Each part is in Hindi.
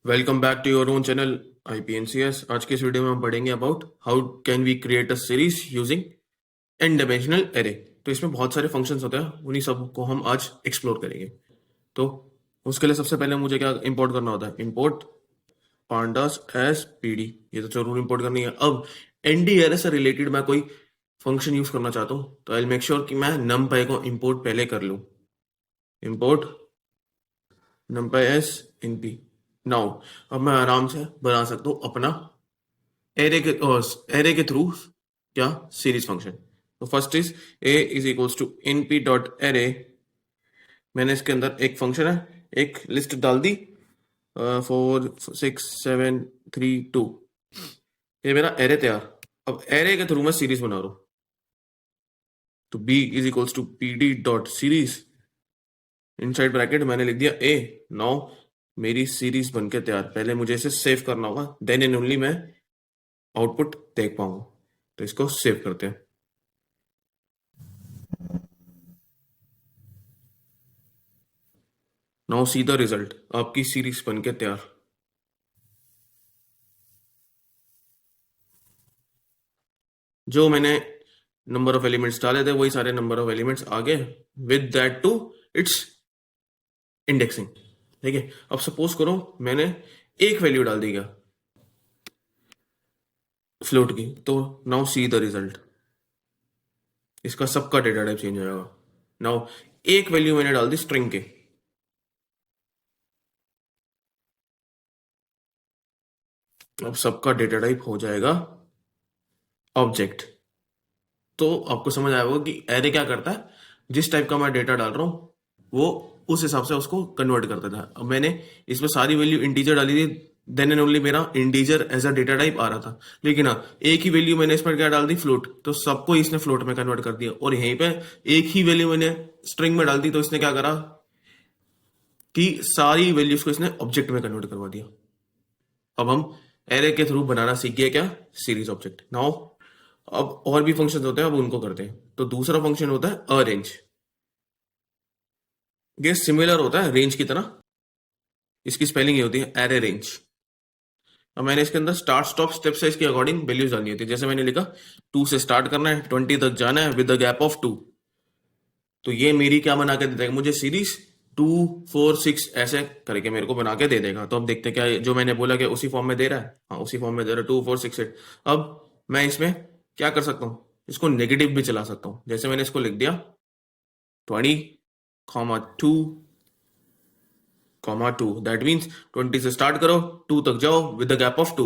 Welcome back to your own channel IPNCS। आज के इस वीडियो में हम पढ़ेंगे about how can we create a series using N dimensional array. तो इसमें बहुत सारे फंक्शंस होते हैं, उन्हीं सब को हम आज एक्सप्लोर करेंगे। तो उसके लिए सबसे पहले मुझे क्या इंपोर्ट करना होता है, इंपोर्ट पांडास एस पीडी। ये तो जरूर इंपोर्ट करनी है। अब एनडी एरे से रिलेटेड मैं कोई फंक्शन यूज करना चाहता हूँ तो आई मेक श्योर कि मैं numpy को इंपोर्ट पहले कर लूँ। Import numpy S np। Now अब मैं आराम से बना सकता हूँ अपना एरे के थ्रू क्या सीरीज फंक्शन। तो first is A is equals to np dot array. मैंने इसके अंदर एक फंक्शन है, एक लिस्ट डाल दी 4 6 7 3 2। ये मेरा एरे तैयार। अब एरे के थ्रू मैं सीरीज बना रहा हूं तो b is equals to P D dot series. Inside bracket मैंने लिख दिया ए। नाउ मेरी सीरीज बनके तैयार। पहले मुझे इसे सेव करना होगा, देन एंड ओनली मैं आउटपुट देख पाऊंगा। तो इसको सेव करते हैं। नाउ सी द रिजल्ट, आपकी सीरीज बनके तैयार। जो मैंने नंबर ऑफ एलिमेंट्स डाले थे वही सारे नंबर ऑफ एलिमेंट्स आ गए, with that to its indexing. ठीक है। अब सपोज करो मैंने एक वैल्यू डाल दी क्या फ्लोट की, तो नाउ सी द रिजल्ट। इसका सबका डेटा टाइप चेंज हो जाएगा। नाउ एक वैल्यू मैंने डाल दी स्ट्रिंग के, अब सबका डेटा टाइप हो जाएगा ऑब्जेक्ट। तो आपको समझ आया होगा कि एरे क्या करता है, जिस टाइप का मैं डेटा डाल रहा हूँ वो उस हिसाब से उसको कन्वर्ट करता था। अब मैंने इसमें सारी वैल्यू इंटीजर डाली थी, देन एंड ओनली मेरा integer as a data type आ रहा था। लेकिन हाँ, एक ही वैल्यू मैंने इसमें क्या डाल दी, फ्लोट, तो सबको इसने फ्लोट में कन्वर्ट कर दिया। और यहीं पे एक ही वैल्यू मैंने स्ट्रिंग में डाल दी तो इसने क्या करा कि सारी वैल्यूज को इसने ऑब्जेक्ट में कन्वर्ट करवा दिया। अब हम एरे के थ्रू बनाना सीख गए क्या, सीरीज ऑब्जेक्ट। नाउ अब और भी फंक्शंस होते हैं, अब उनको करते हैं। तो दूसरा फंक्शन होता है अरेंज। ये सिमिलर होता है रेंज की तरह, इसकी स्पेलिंग ये होती है एरे रेंज। अब मैंने इसके अंदर स्टार्ट स्टॉप स्टेप साइज के अकॉर्डिंग वैल्यूज डालनी होती है। जैसे मैंने लिखा 2 से स्टार्ट करना है, 20 तक जाना है विद द गैप ऑफ 2। तो ये मेरी क्या बना के दे देगा मुझे, सीरीज 2 4 6 ऐसे करके मेरे को बना के दे देगा। तो अब देखते हैं क्या जो मैंने बोला कि उसी फॉर्म में दे रहा है। हाँ, उसी फॉर्म में दे रहा है 2 4 6 8। अब मैं इसमें क्या कर सकता हूँ, इसको नेगेटिव भी चला सकता हूँ। जैसे मैंने इसको लिख दिया 20, 2 दैट मीन्स 20 से स्टार्ट करो, 2 तक जाओ विद द गैप ऑफ 2।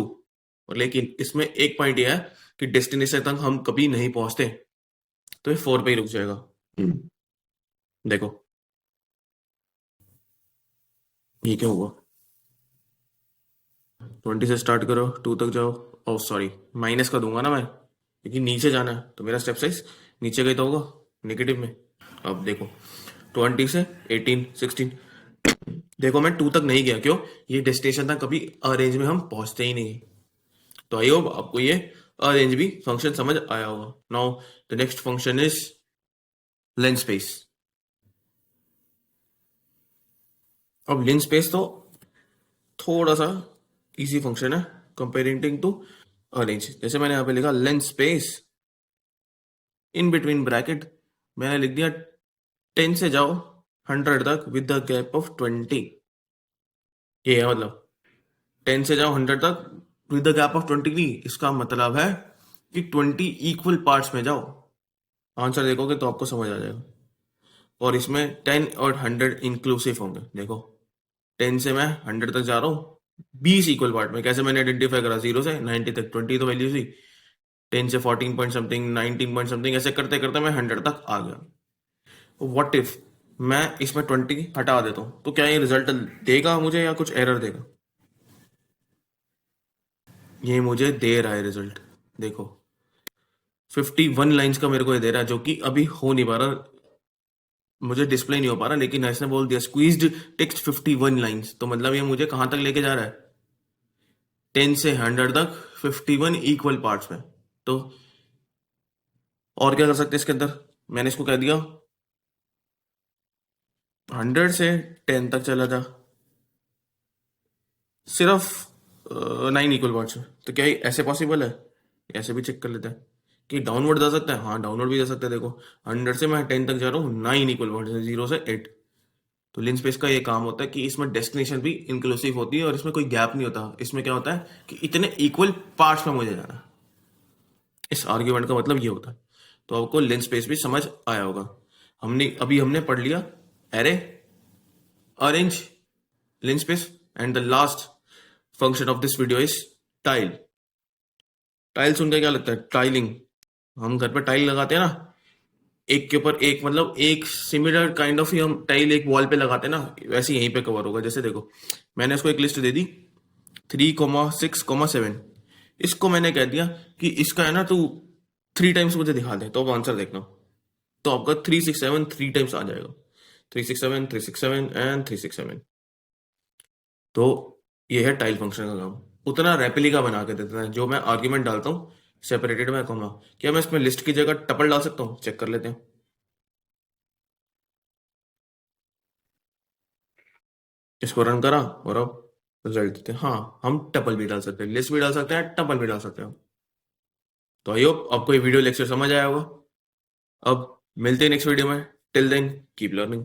और लेकिन इसमें एक पॉइंट यह है कि डेस्टिनेशन तक हम कभी नहीं पहुंचते, तो ये 4 पे ही रुक जाएगा। देखो ये क्या हुआ, 20 से स्टार्ट करो, 2 तक जाओ। ओ सॉरी, माइनस का दूंगा ना मैं, क्योंकि नीचे जाना है तो मेरा स्टेप साइज नीचे का ही तो होगा, नेगेटिव में। अब देखो 20 से 18 16, देखो मैं 2 तक नहीं गया। क्यों, ये डेस्टिनेशन तक कभी अरेंज में हम पहुंचते ही नहीं। तो आई होप आपको ये अरेंज भी फंक्शन समझ आया होगा। Now the next function is lane space. अब लेन स्पेस तो थोड़ा सा इजी फंक्शन है कंपेयरिंग टू अरेंज। जैसे मैंने यहाँ पे लिखा लेन स्पेस इन बिटवीन ब्रैकेट, मैंने लिख दिया 10 से जाओ 100 तक विद द गैप ऑफ 20। ये है मतलब 10 से जाओ 100 तक विद द गैप ऑफ 20 नहीं, इसका मतलब है कि 20 इक्वल पार्ट्स में जाओ। आंसर देखोगे तो आपको समझ आ जाएगा। और इसमें 10 और 100 इंक्लूसिव होंगे। देखो 10 से मैं 100 तक जा रहा हूँ 20 इक्वल पार्ट में। कैसे मैंने आइडेंटिफाई करा, 0 से 90 तक 20 तो वैल्यू थी, 10 से 14 पॉइंट समथिंग 19 पॉइंट समथिंग, ऐसे करते करते मैं 100 तक आ गया। व्हाट इफ मैं इसमें 20 हटा देता हूँ, तो क्या ये रिजल्ट देगा मुझे या कुछ एरर देगा? ये मुझे दे रहा है रिजल्ट। देखो 51 लाइंस का मेरे को ये दे रहा है, जो कि अभी हो नहीं पा रहा, मुझे डिस्प्ले नहीं हो पा रहा। लेकिन इसने बोल दिया स्क्वीज्ड टेक्स्ट 51 लाइंस, तो मतलब ये मुझे कहां तक लेके जा रहा है, 10 से 100 तक 51 इक्वल पार्ट्स में। तो और क्या कर सकते हैं इसके अंदर, मैंने इसको कह दिया 100 से 10 तक चला जा, सिर्फ 9 इक्वल पार्ट्स है। तो क्या ये ऐसे पॉसिबल है? ऐसे भी चेक कर लेते हैं कि डाउनवर्ड जा सकता है। हाँ, डाउनवर्ड भी जा सकता है। देखो 100 से मैं 10 तक जा रहा हूँ, 9 इक्वल पार्ट्स है, 0 से 8। तो लिन स्पेस का ये काम होता है कि इसमें डेस्टिनेशन भी इंक्लूसिव होती है और इसमें कोई गैप नहीं होता। इसमें क्या होता है कि इतने इक्वल पार्ट्स में मुझे जाना है। इस आर्ग्यूमेंट का मतलब ये होता है। तो आपको लिन स्पेस भी समझ आया होगा। हमने पढ़ लिया array, arange, linspace, and the last function of this video is tile. Tile सुन के क्या लगता है? टाइलिंग। हम घर पे टाइल लगाते हैं ना, एक के ऊपर एक, मतलब एक सिमिलर काइंड ऑफ ही हम टाइल एक वॉल पे लगाते हैं ना, वैसे ही यहीं पे कवर होगा। जैसे देखो, मैंने इसको एक लिस्ट दे दी 3,6,7। इसको मैंने कह दिया कि इसका है ना, तू 3 टाइम्स मुझे दिखा दे, तो अब आंसर देखना। तो आपका 367 3 टाइम्स आ जाएगा। 367, 367 एंड 367। तो ये है टाइल फंक्शन का काम। उतना रेप्लिका बना के देते हैं। जो मैं आर्ग्यूमेंट डालता हूँ सेपरेटेड में कॉमा, क्या मैं इसमें लिस्ट की जगह टपल डाल सकता हूँ? चेक कर लेते हैं। इसको रन करा और अब रिजल्ट देते हैं। हाँ, हम टपल भी डाल सकते हैं, लिस्ट भी डाल सकते हैं, टपल भी डाल सकते हैं। तो आई होप आपको ये वीडियो लेक्चर समझ आया होगा। अब मिलते हैं नेक्स्ट वीडियो में। Till then keep learning.